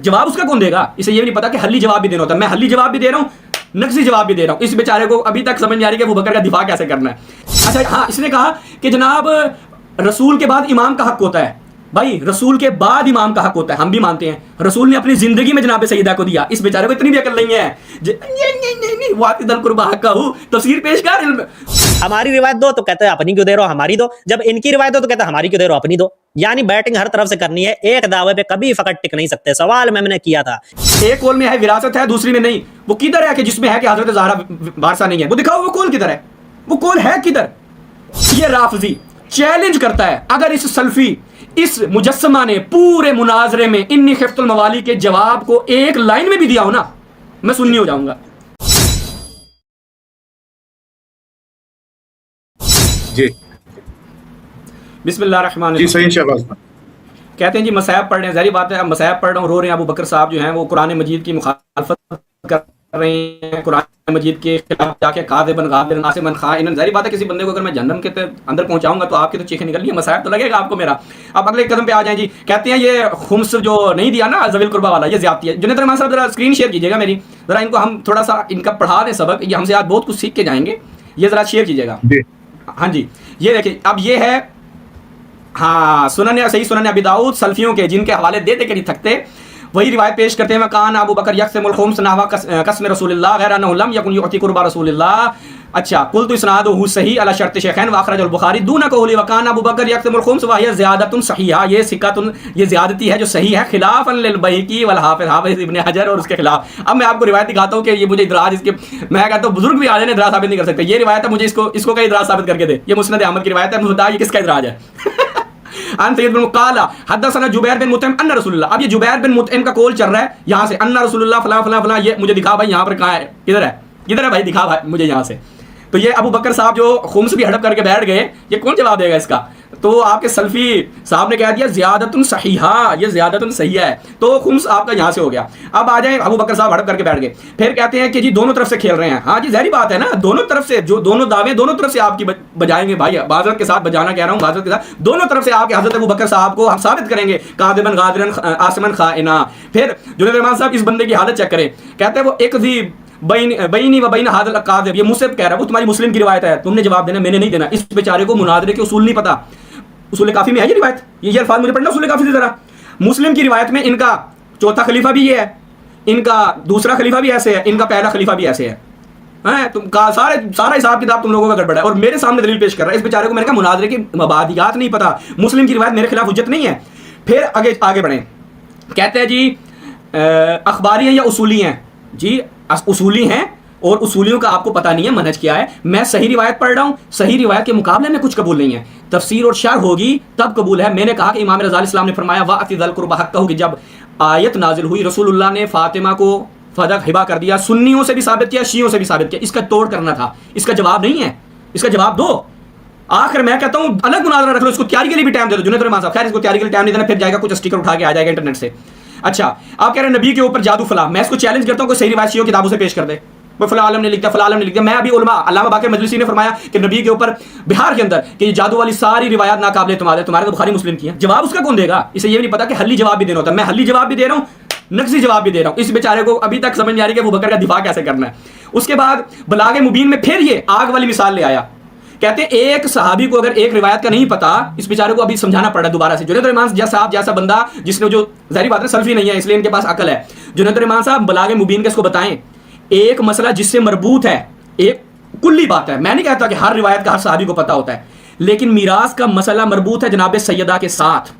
جواب اس کا کون دے گا؟ اسے یہ بھی نہیں پتا کہ حلی جواب بھی دینا ہوتا ہے. میں حلی جواب بھی دے رہا ہوں, نقصی جواب بھی دے رہا ہوں. اس بیچارے کو ابھی تک سمجھ نہیں آ رہی کہ ابو بکر کا دفاع کیسے کرنا ہے. اچھا ہاں, اس نے کہا کہ جناب رسول کے بعد امام کا حق ہوتا ہے. بھائی رسول کے بعد امام کا حق ہوتا ہے, ہم بھی مانتے ہیں. رسول نے اپنی زندگی میں جناب سیدہ کو دیا. اس بیچارے کو اتنی بھی عقل نہیں ہے. نہیں واقعی دل قربا حق کا ہوں, تفسیر پیش کر. ہماری روایت دو تو کہتے ہیں اپنی کیوں دے رہو ہماری دو, جب ان کی روایت دو تو کہتے ہیں ہماری کیوں دے رہو اپنی دو. یعنی بیٹنگ ہر طرف سے کرنی ہے, ایک دعوے پہ کبھی فقط ٹک نہیں سکتے. سوال میں نے کیا تھا, ایک قول میں ہے وراثت ہے, دوسری میں نہیں. وہ کدھر ہے کہ جس میں ہے کہ حضرت زہرا وارثہ نہیں ہے؟ وہ دکھاؤ وہ قول کدھر ہے, وہ قول ہے کدھر؟ یہ رافضی چیلنج کرتا ہے اگر اس سلفی اس مجسمہ نے پورے مناظرے میں انی خفت الموالی کے جواب کو ایک لائن میں بھی دیا ہو نا, میں سنی ہو جاؤں گا. جی بسم اللہ الرحمن الرحیم. جی صحیح شہباز. کہتے ہیں جی مسائب پڑھ رہے ہیں, ظاہری بات ہے مسائب پڑھ رہا ہوں, رو رہے ہیں. ابو بکر صاحب جو ہیں وہ قرآن مجید کی مخالفت کر رہے ہیں, قرآن مجید کے خلاف جا کے قاذبا غادرا عاصما خائنا. ظاہری بات ہے کسی بندے کو اگر میں جہنم کے اندر پہنچاؤں گا تو آپ کی تو چیخیں نکل رہی ہیں, مسائب تو لگے گا آپ کو میرا. اب اگلے قدم پہ آ جائیں جی. کہتے ہیں یہ خمس جو نہیں دیا نا ذوی القربہ والا, یہ زیادتی ہے. جنید رحمان صاحب ذرا اسکرین شیئر کیجیے گا میری, ذرا ان کو ہم تھوڑا سا ان کا پڑھا دیں سبق, یہ ہم سے آج بہت کچھ سیکھ کے جائیں گے. یہ ذرا شیئر کیجیے گا. ہاں جی یہ دیکھیں, اب یہ ہے ہاں سنن صحیح سنن ابی داؤد سلفیوں کے, جن کے حوالے دے کے نہیں تھکتے, وہی روایت پیش کرتے ہیں. وکان ابو بکر یقسم الخمس نحو قسم رسول اللہ غیر انه لم یکن یعطی قربا رسول اللہ. اچھا قلت اسناده صحیح علی شرط شیخین واخرج البخاری دون قول وکان ابو بکر یقسم الخمس وهي زیادۃ صحیحہ. یہ ثقۃ, یہ زیادتی ہے جو صحیح ہے, خلافا للبیہقی والحافظ حافظ ابن حجر اور اس کے خلاف. اب میں آپ کو روایت دکھاتا ہوں کہ یہ مجھے ادراج اس کے, میں کہتا ہوں بزرگ بھی آ جائیں ادراج ثابت نہیں کر سکتے. یہ روایت ہے, مجھے اس کو کا ادراج ثابت کر کے دے. یہ مسند احمد کی روایت ہے, مجھے بتا یہ کس کا ادراج ہے. ان سید بن قال حدثنا جبیر بن مطعم ان رسول اللہ. اب یہ جبیر بن مطعم کا قول چل رہا ہے یہاں سے, ان رسول اللہ فلاں فلاں فلاں. یہ مجھے دکھا بھائی یہاں پر کہاں ہے, کدھر ہے, کدھر ہے بھائی, دکھا بھائی مجھے یہاں سے. تو یہ ابو بکر صاحب جو خمس بھی ہڑپ کر کے بیٹھ گئے, یہ کون جواب دے گا اس کا؟ تو آپ کے سلفی صاحب نے کہہ دیا زیادۃ صحیحہ, یہ زیادۃ صحیح ہے, تو خمس آپ کا یہاں سے ہو گیا. اب آ جائیں, ابو بکر صاحب ہڑپ کر کے بیٹھ گئے, پھر کہتے ہیں کہ جی دونوں طرف سے کھیل رہے ہیں. ہاں جی ظاہری بات ہے نا, دونوں طرف سے جو دونوں دعوے دونوں طرف سے آپ کی بجائیں گے بھائی, معذرت کے ساتھ بجانا کہہ رہا ہوں, معذرت کے ساتھ دونوں طرف سے آپ کے حضرت ابو بکر صاحب کو ہم ثابت کریں گے قاذبا غادرا عاصما خائنا. پھر جنید رحمان صاحب اس بندے کی حالت چیک کریں, کہتے ہیں وہ ایک بینی و بین ھذا القاذب, یہ مجھ سے کہہ رہا ہے, وہ تمہاری مسلم کی روایت ہے, تم نے جواب دینا, میں نے نہیں دینا. اس بیچارے کو مناظرے کے اصول نہیں پتا. اصول کافی میں ہے یہ روایت, یہ الفاظ مجھے پڑھنا اصول کافی سے ذرا. مسلم کی روایت میں ان کا چوتھا خلیفہ بھی یہ ہے, ان کا دوسرا خلیفہ بھی ایسے ہے, ان کا پہلا خلیفہ بھی ایسے ہے. تم کا سارا حساب کتاب تم لوگوں کا گڑبڑ ہے, اور میرے سامنے دلیل پیش کر رہا ہے. اس بیچارے کو میں نے کہا مناظرے کی مبادیات نہیں پتا, مسلم کی روایت میرے خلاف حجت نہیں ہے. پھر آگے بڑھیں, کہتے ہیں جی اخباری ہیں یا اصولی ہیں؟ جی اصولی ہیں, اور اصولیوں کا آپ کو پتہ نہیں ہے منہج کیا ہے. میں صحیح روایت پڑھ رہا ہوں, صحیح روایت کے مقابلے میں کچھ قبول نہیں ہے, تفسیر اور شرح ہوگی تب قبول ہے. میں نے کہا کہ امام رضا علیہ السلام نے فرمایا وَأْتِ ذَا الْقُرْبَى حَقَّهُ, کہ جب آیت نازل ہوئی رسول اللہ نے فاطمہ کو فدق ہبہ کر دیا. سنیوں سے بھی ثابت کیا, شیعوں سے بھی ثابت کیا. اس کا توڑ کرنا تھا, اس کا جواب نہیں ہے, اس کا جواب دو. آخر میں کہتا ہوں الگ مناظرہ رکھ لو, اس کو تیاری کے لیے بھی ٹائم دے دو. جنید رحمان صاحب خیر اس کو تیاری کے لیے ٹائم نہیں دینا, پھر جائے گا کچھ اسٹیکر اٹھا کے آ جائے گا انٹرنیٹ سے. اچھا آپ کہہ رہے ہیں نبی کے اوپر جادو فلاں, میں اس کو چیلنج کرتا ہوں کوئی صحیح روایت شیعوں کتابوں سے پیش کر دے. وہ فلاں عالم نے لکھا, فلاں عالم نے لکھا. میں ابھی علماء علامہ باقر مجلسی نے فرمایا کہ نبی کے اوپر بہار کے اندر کہ یہ جادو والی ساری روایات ناقابل اعتماد ہے, تمہارے تو بخاری مسلم کی ہیں. جواب اس کا کون دے گا؟ اسے یہ بھی نہیں پتا کہ حلی جواب بھی دینا ہوتا ہے. میں حلی جواب بھی دے رہا ہوں, نقصی جواب بھی دے رہا ہوں. اس بیچارے کو ابھی تک سمجھ نہیں آ رہی کہ ابو بکر کا دفاع کیسے کرنا ہے. اس کے بعد بلاغ مبین میں پھر یہ آگ والی مثال لے آیا. کہتے ہیں ایک صحابی کو اگر ایک روایت کا نہیں پتا, اس بیچارے کو ابھی سمجھانا پڑا دوبارہ سے. جنید رحمان صاحب جیسا بندہ جس نے, جو ظاہری بات ہے سلفی نہیں ہے اس لیے ان کے پاس عقل ہے, جنید رحمان صاحب بلاغ مبین کے اس کو بتائیں ایک مسئلہ جس سے مربوط ہے, ایک کلی بات ہے. میں نہیں کہتا کہ ہر روایت کا ہر صحابی کو پتا ہوتا ہے, لیکن میراث کا مسئلہ مربوط ہے جناب سیدہ کے ساتھ.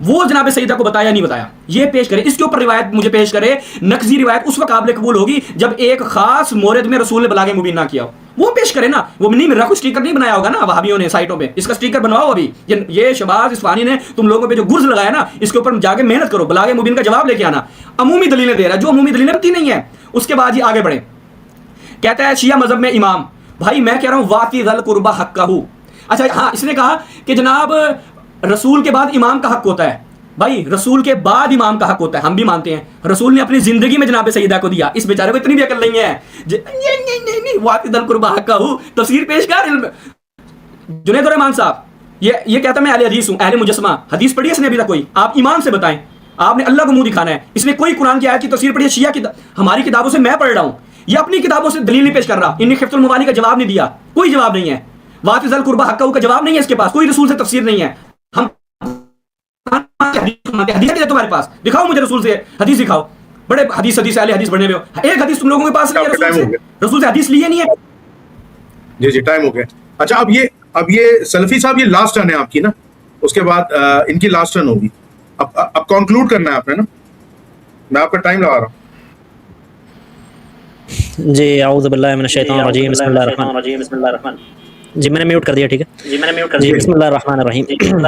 وہ جناب سیدہ کو بتایا نہیں بتایا, یہ پیش کرے. اس کے اوپر روایت مجھے پیش کرے, نقضی روایت اس وقت قابل قبول ہوگی جب ایک خاص مورد میں رسول نے بلاغ مبین نہ کیا ہو. وہ پیش کرے نا, وہ نہیں میرا کوئی اسٹیکر نہیں بنایا ہوگا نا وہابیوں نے سائٹوں پہ, اس کا اسٹیکر بنواؤ. ابھی یہ شہباز اصفہانی نے تم لوگوں پہ جو گرز لگایا نا, اس کے اوپر جا کے محنت کرو, بلاغ مبین کا جواب لے کے آنا. عمومی دلیلیں دے رہا ہے جو عمومی دلیلیں بنتی نہیں ہے. اس کے بعد یہ آگے بڑھیں, کہتا ہے شیعہ مذہب میں امام. بھائی میں کہہ رہا ہوں وَأْتِ ذَا الْقُرْبَى حَقَّهُ. اچھا ہاں اس نے کہا کہ جناب رسول کے بعد امام کا حق ہوتا ہے. بھائی رسول کے بعد امام کا حق ہوتا ہے, ہم بھی مانتے ہیں. رسول نے اپنی زندگی میں جناب سیدہ کو دیا. اس بیچارے کو اتنی بھی عقل نہیں ہے. نہیں وَأْتِ ذَا الْقُرْبَى حَقَّهُ, تفسیر پیش کر. جنید رحمان صاحب یہ کہتا ہے میں اہل حدیث ہوں, اہل مجسمہ. حدیث پڑھی ہے اس نے ابھی تک کوئی؟ آپ ایمان سے بتائیں, آپ نے اللہ کو منہ دکھانا ہے. اس نے کوئی قرآن کی آیت کی تفسیر پڑھی ہے شیعہ کی ہماری کتابوں سے میں پڑھ رہا ہوں, یہ اپنی کتابوں سے دلیل نہیں پیش کر رہا. انہیں خفت الموالی کا جواب نہیں دیا, کوئی جواب نہیں ہے. وات ذل قربہ حقہ کا جواب نہیں ہے اس کے پاس, کوئی رسول سے تفسیر نہیں ہے. ہم حدیث ہے تمہارے پاس, دکھاؤ مجھے رسول سے حدیث دکھاؤ. بڑے حدیث اہل حدیث بڑھنے میں ہو, ایک حدیث تم لوگوں کے پاس نہیں ہے رسول سے حدیث لیے نہیں ہے. جی ٹائم ہو گیا. اچھا اب یہ سلفی صاحب یہ لاسٹ ٹرن ہے آپ کی نا, اس کے بعد ان کی لاسٹ ٹرن ہوگی. اب کنکلوڈ کرنا ہے آپ نے نا, میں آپ کا ٹائم لگا رہا ہوں. جی اعوذ باللہ من الشیطان الرجیم, بسم اللہ الرحمن الرحیم. جی میں نے میوٹ کر دیا, ٹھیک ہے جی. بسم اللہ الرحمن الرحیم.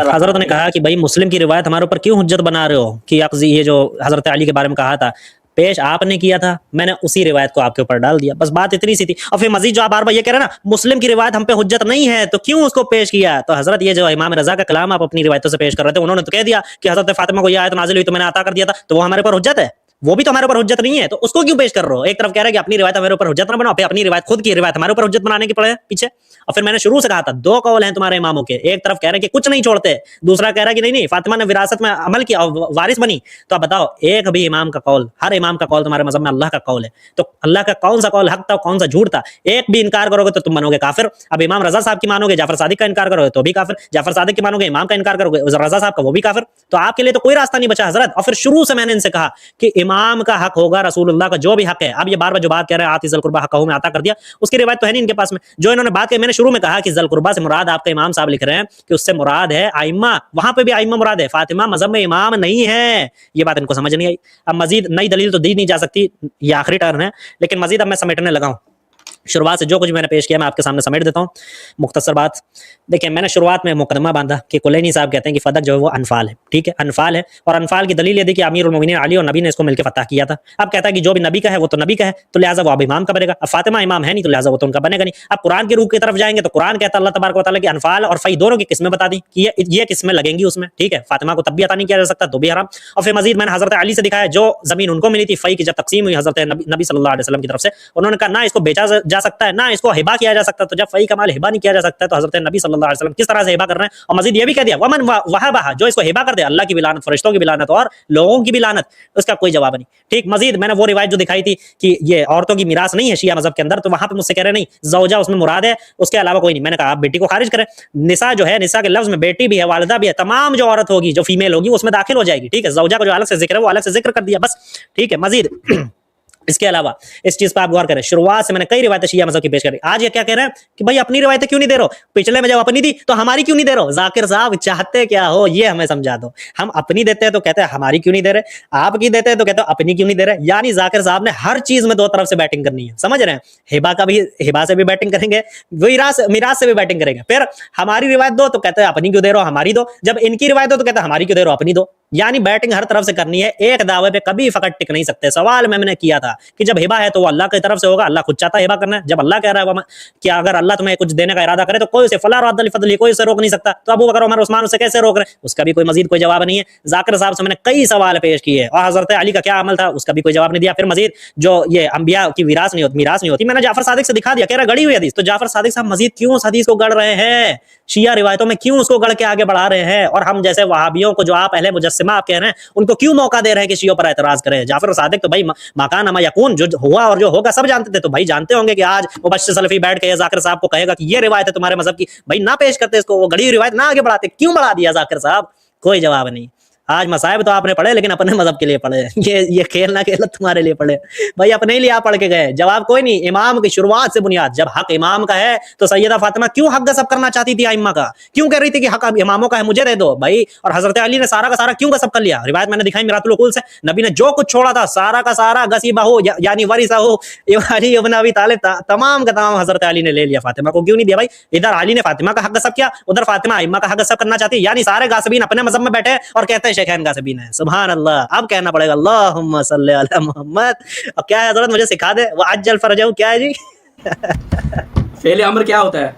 حضرت نے کہا کہ بھائی مسلم کی روایت ہمارے اوپر کیوں حجت بنا رہے ہو کہ یہ جو حضرت علی کے بارے میں کہا تھا پیش آپ نے کیا تھا, میں نے اسی روایت کو آپ کے اوپر ڈال دیا, بس بات اتنی سی تھی. اور پھر مزید جو آپ بار بار یہ کہہ رہے ہیں نا مسلم کی روایت ہم پہ حجت نہیں ہے تو کیوں اس کو پیش کیا, تو حضرت یہ جو امام رضا کا کلام آپ اپنی روایتوں سے پیش کر رہے تھے, انہوں نے تو کہہ دیا کہ حضرت فاطمہ کو یہ آیت نازل ہوئی تو میں نے عطا کر دیا تھا, تو وہ ہمارے اوپر حجت ہے, وہ بھی تو ہمارے اوپر حجت نہیں ہے, تو اس کو کیوں پیش کر رہے ہو. ایک طرف کہہ رہے ہیں کہ اپنی روایت ہمارے اوپر حجت نہ بناؤ, پھر اپنی روایت خود کی روایت ہمارے اوپر حجت بنانے کے پڑے پیچھے. اور پھر میں نے شروع سے کہا تھا دو قول ہیں تمہارے اماموں کے, ایک طرف کہہ رہے ہیں کہ کچھ نہیں چھوڑتے, دوسرا کہہ رہا ہے کہ نہیں فاطمہ نے وراثت میں عمل کیا اور وارث بنی. تو اب بتاؤ ایک بھی امام کا قول, ہر امام کا قول تمہارے مذہب میں اللہ کا قول ہے, تو اللہ کا کون سا قول حق تھا کون سا جھوٹ تھا, ایک بھی انکار کرو گے تو تم بنو گے کافر. اب امام رضا صاحب کی مانو گے, جعفر صادق کا انکار کرو گے تو بھی کافر, جعفر صادق کی مانو گے امام کا انکار کرو گے رضا صاحب کا وہ بھی کافر. تو آپ کے لیے تو کوئی راستہ نہیں بچا حضرت. اور پھر شروع سے میں نے ان سے کہا کہ امام کا حق ہوگا رسول اللہ کا جو بھی حق ہے. اب یہ بار بار جو بات کہہ رہے ہیں آتی ذل قربہ حقہ میں عطا کر دیا, اس کی روایت تو ہے نہیں ان کے پاس میں. جو انہوں نے بات کی میں نے شروع میں کہا کہ ذل قربہ سے مراد آپ کا امام صاحب لکھ رہے ہیں کہ اس سے مراد ہے ائمہ, وہاں پہ بھی ائمہ مراد ہے, فاطمہ مذہب میں امام نہیں ہے. یہ بات ان کو سمجھ نہیں آئی. اب مزید نئی دلیل تو دی نہیں جا سکتی, یہ آخری ٹرن ہے, لیکن مزید اب میں سمیٹنے لگا ہوں. شروعات سے جو کچھ میں نے پیش کیا میں آپ کے سامنے سمیٹ دیتا ہوں. مختصر بات دیکھیں, میں نے شروعات میں مقدمہ باندھا کہ کلینی صاحب کہتے ہیں کہ فدق جو ہے وہ انفال ہے, ٹھیک ہے انفال ہے, اور انفال کی دلیل یہ دی کہ امیر المومنین علی اور نبی نے اس کو مل کے فتح کیا تھا. اب کہتا ہے کہ جو بھی نبی کا ہے وہ تو نبی کا ہے, تو لہٰذا وہ اب امام کا بنے گا. اب فاطمہ امام ہے نہیں تو لہٰذا وہ تو ان کا بنے گا نہیں. اب قرآن کی روح کی طرف جائیں گے تو قرآن کہتا ہے اللہ تبارک و تعالیٰ کی انفال اور فی دونوں کی قسمیں بتا دی کہ یہ قسمیں لگیں گی اس میں, ٹھیک ہے. فاطمہ کو تب بھی عطا نہیں کیا جا سکتا تو بھی حرام. اور پھر مزید میں نے حضرت علی سے دکھایا جو زمین ان کو ملی تھی فی کی جب تقسیم ہوئی حضرت نبی صلی اللہ علیہ وسلم کی طرف سے, انہوں نے کہا نہ اس کو بیچا جا سکتا ہے نہ اس کو ہبا کیا جا سکتا, تو جب فی کا مال ہبا نہیں کیا جا سکتا تو حضرت نبی صلی اللہ علیہ وسلم کس طرح سے ہبا کر رہے ہیں. اور مزید یہ بھی کہہ دیا ومن وہبہ, جو اس کو ہبا کر دے اللہ کی بھی لعنت, فرشتوں کی بھی لعنت اور لوگوں کی بھی لعنت, اس کا کوئی جواب نہیں, ٹھیک. مزید میں نے وہ روایت جو دکھائی تھی کہ یہ عورتوں کی میراث نہیں ہے شیعہ مذہب کے اندر, تو وہاں پہ مجھ سے کہہ رہے نہیں زوجہ اس میں مراد ہے, اس کے علاوہ کوئی نہیں. میں نے کہا آپ بیٹی کو خارج کریں, نساء جو ہے نساء کے لفظ میں بیٹی بھی ہے والدہ بھی ہے, تمام جو عورت ہوگی جو فیمیل ہوگی اس میں داخل ہو جائے گی, ٹھیک ہے. زوجہ کا جو الگ سے ذکر ہے وہ الگ سے ذکر کر دیا بس, ٹھیک ہے. مزید اس کے علاوہ اس چیز پہ آپ غور کریں, شروعات سے میں نے کئی روایتیں شیعہ مذہب کی پیش کری. آج یہ کیا کہہ رہے ہیں کہ بھائی اپنی روایتیں کیوں نہیں دے رہے ہو, پچھلے میں جب اپنی دی تو ہماری کیوں نہیں دے رہے ہو. ذاکر صاحب چاہتے کیا ہو یہ ہمیں سمجھا دو. ہم اپنی دیتے ہیں تو کہتے ہیں ہماری کیوں نہیں دے رہے, آپ کی دیتے ہیں تو کہتے ہیں اپنی کیوں نہیں دے رہے. یعنی ذاکر صاحب نے ہر چیز میں دو طرف سے بیٹنگ کرنی ہے, سمجھ رہے ہیں. ہبا کا بھی ہبا سے بھی بیٹنگ کریں گے, میراث سے بھی بیٹنگ کریں گے. پھر ہماری روایت دو تو کہتے ہیں اپنی کیوں دے رہے ہو, ہماری دو. جب ان کی روایت دو تو کہتے ہیں ہماری کیوں دے رہے ہو, اپنی دو. یعنی بیٹنگ ہر طرف سے کرنی ہے, ایک دعوے پہ کبھی فقط ٹک نہیں سکتے. سوال میں نے کیا تھا کہ جب ہبا ہے تو وہ اللہ کی طرف سے ہوگا, اللہ خود چاہتا ہے ہبا کرنا ہے. جب اللہ کہہ رہا ہے کہ اگر اللہ تمہیں کچھ دینے کا ارادہ کرے تو کوئی اسے فلا رد لفضل, کوئی اسے روک نہیں سکتا. تو ابو بکر عمر عثمان اسے کیسے روک رہے ہیں, اس کا بھی کوئی مزید کوئی جواب نہیں ہے. ذاکر صاحب سے میں نے کئی سوال پیش کیے, اور حضرت علی کا کیا عمل تھا اس کا بھی کوئی جواب نہیں دیا. پھر مزید جو یہ انبیاء کی میراث نہیں ہوتی, میں نے جعفر صادق سے دکھا دیا, کہہ رہا گڑی ہوئی حدیث. تو جعفر صادق صاحب مزید کیوں اس حدیث کو گڑھ رہے ہیں, شیعہ روایتوں میں کیوں اس کو گڑھ کے آگے بڑھا رہے ہیں, اور ہم جیسے وہابیوں کو جو آپ اہل مجسمہ آپ کہہ رہے ہیں ان کو کیوں موقع دے رہے ہیں کہ شیعوں پر اعتراض کرے. جعفر صادق تو بھائی مکان اما یکون, جو ہوا اور جو ہوگا سب جانتے تھے. تو بھائی جانتے ہوں گے کہ آج مبشر سلفی بیٹھ کے ذاکر صاحب کو کہے گا کہ یہ روایت ہے تمہارے مذہب کی, بھائی نہ پیش کرتے اس کو, وہ گڑی ہوئی روایت نہ آگے بڑھاتے, کیوں بڑھا دیا ذاکر صاحب, کوئی جواب نہیں. آج مصائب تو آپ نے پڑھے لیکن اپنے مذہب کے لیے پڑھے, یہ کھیل نہ کھیل تمہارے لیے پڑھے بھائی, اپنے لیے آپ پڑھ کے گئے. جواب کوئی نہیں. امام کی شروعات سے بنیاد, جب حق امام کا ہے تو سیدہ فاطمہ کیوں حق غصب کرنا چاہتی تھی ائمہ کا, کیوں کہہ رہی تھی کہ حق اماموں کا ہے مجھے دے دو بھائی, اور حضرت علی نے سارا کا سارا کیوں غصب کر لیا. روایت میں نے دکھائی میرات العقول سے, نبی نے جو کچھ چھوڑا تھا سارا کا سارا غصیبہ ہو یعنی ورثہ ہو علی ابن ابی طالب, تمام کا تمام حضرت علی نے لے لیا. فاطمہ کو کیوں نہیں دیا بھائی. ادھر علی نے فاطمہ کا حق غصب کیا, ادھر فاطمہ ائمہ کا حق غصب کرنا چاہتی, یعنی سارے غاصبین اپنے مذہب میں بیٹھے اور کہتے ہیں شیخین غاصبین ہیں. سبحان اللہ. اب کہنا پڑے گا اللہم صلی علی محمد. اب کیا ہے حضرت مجھے سکھا دے, وہ عجل فرجہ کیا ہے جی, فعل امر کیا ہوتا ہے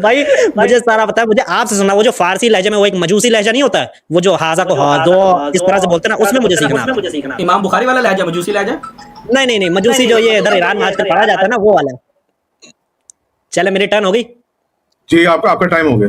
بھائی مجھے سارا پتا ہے, مجھے آپ سے سننا. وہ جو فارسی لہجے میں وہ ایک مجوسی لہجہ نہیں ہوتا ہے, وہ جو ہاضا کو ہاضو اس طرح سے بولتے ہیں نا, اس میں مجھے سیکھنا. امام بخاری والا لہجہ, مجوسی لہجہ نہیں مجوسی جو یہ ادھر ایران میں آج کل پڑھا جاتا ہے نا وہ والا. چلے میری ٹرن ہو گئی جی, آپ کا ٹائم ہو گیا.